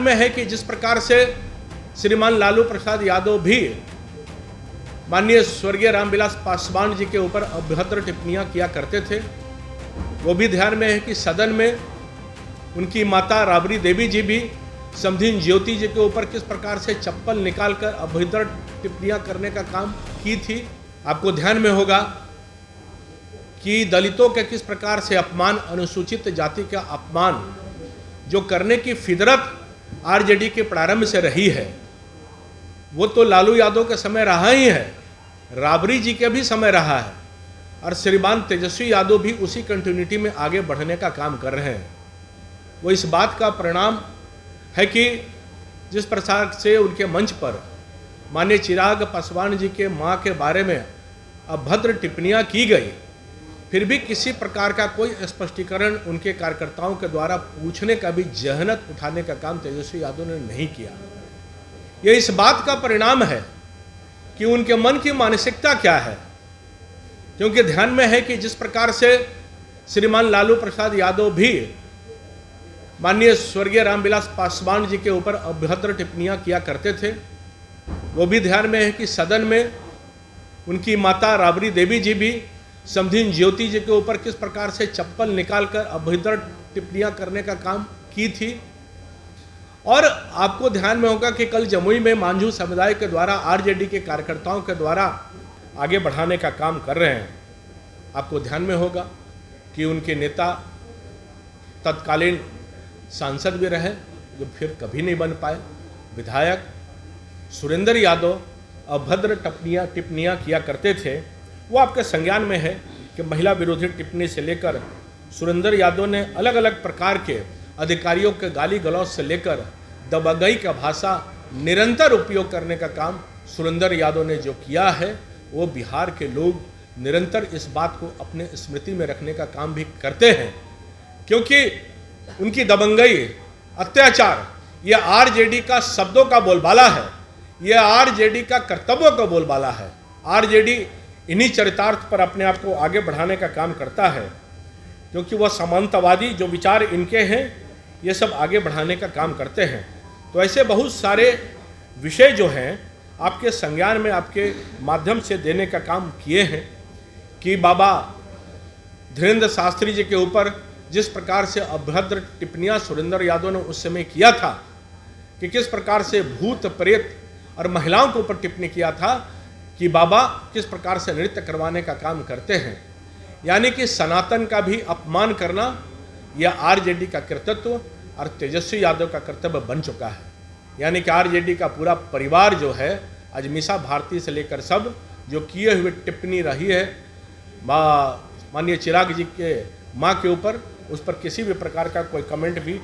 में है कि जिस प्रकार से श्रीमान लालू प्रसाद यादव भी माननीय स्वर्गीय रामविलास पासवान जी के ऊपर अभद्र टिप्पणियां किया करते थे, वो भी ध्यान में है कि सदन में उनकी माता राबड़ी देवी जी भी समधिन ज्योति जी के ऊपर किस प्रकार से चप्पल निकालकर अभद्र टिप्पणियां करने का काम की थी। आपको ध्यान में होगा कि दलितों के किस प्रकार से अपमान, अनुसूचित जाति का अपमान जो करने की फितरत आरजेडी के प्रारंभ से रही है, वो तो लालू यादव के समय रहा ही है, राबड़ी जी के भी समय रहा है, और श्रीमान तेजस्वी यादव भी उसी कंटिन्यूटी में आगे बढ़ने का काम कर रहे हैं। वो इस बात का परिणाम है कि जिस प्रकार से उनके मंच पर माननीय चिराग पासवान जी के मां के बारे में अभद्र टिप्पणियां की गई, फिर भी किसी प्रकार का कोई स्पष्टीकरण उनके कार्यकर्ताओं के द्वारा पूछने का भी जहनत उठाने का काम तेजस्वी यादव ने नहीं किया। यह इस बात का परिणाम है कि उनके मन की मानसिकता क्या है, क्योंकि ध्यान में है कि जिस प्रकार से श्रीमान लालू प्रसाद यादव भी माननीय स्वर्गीय रामविलास पासवान जी के ऊपर अभद्र टिप्पणियां किया करते थे, वो भी ध्यान में है कि सदन में उनकी माता राबड़ी देवी जी भी समधिन ज्योति जी के ऊपर किस प्रकार से चप्पल निकालकर अभद्र टिप्पणियां करने का काम की थी। और आपको ध्यान में होगा कि कल जमुई में मांझू समुदाय के द्वारा आरजेडी के कार्यकर्ताओं के द्वारा आगे बढ़ाने का काम कर रहे हैं। आपको ध्यान में होगा कि उनके नेता तत्कालीन सांसद भी रहे, जो फिर कभी नहीं बन पाए, विधायक सुरेंद्र यादव अभद्र टिप्पणियां किया करते थे। वो आपके संज्ञान में है कि महिला विरोधी टिप्पणी से लेकर सुरेंद्र यादव ने अलग अलग प्रकार के अधिकारियों के गाली गलौज से लेकर दबंगई का भाषा निरंतर उपयोग करने का काम सुरेंद्र यादव ने जो किया है, वो बिहार के लोग निरंतर इस बात को अपने स्मृति में रखने का काम भी करते हैं, क्योंकि उनकी दबंगई, अत्याचार, यह आरजेडी का शब्दों का बोलबाला है, यह आरजेडी का कर्तव्यों का बोलबाला है। आरजेडी इन्हीं चरितार्थ पर अपने आप को आगे बढ़ाने का काम करता है, क्योंकि वह सामंतवादी जो विचार इनके हैं, ये सब आगे बढ़ाने का काम करते हैं। तो ऐसे बहुत सारे विषय जो हैं आपके संज्ञान में, आपके माध्यम से देने का काम किए हैं कि बाबा धीरेन्द्र शास्त्री जी के ऊपर जिस प्रकार से अभद्र टिप्पणियां सुरेंद्र यादव ने उस समय किया था, कि किस प्रकार से भूत प्रेत और महिलाओं के ऊपर टिप्पणी किया था कि बाबा किस प्रकार से नृत्य करवाने का काम करते हैं, यानी कि सनातन का भी अपमान करना यह आरजेडी का कर्तव्य और तेजस्वी यादव का कर्तव्य बन चुका है। यानी कि आरजेडी का पूरा परिवार जो है, आज मीसा भारती से लेकर सब जो किए हुए टिप्पणी रही है माननीय चिराग जी के मां के ऊपर, उस पर किसी भी प्रकार का कोई कमेंट भी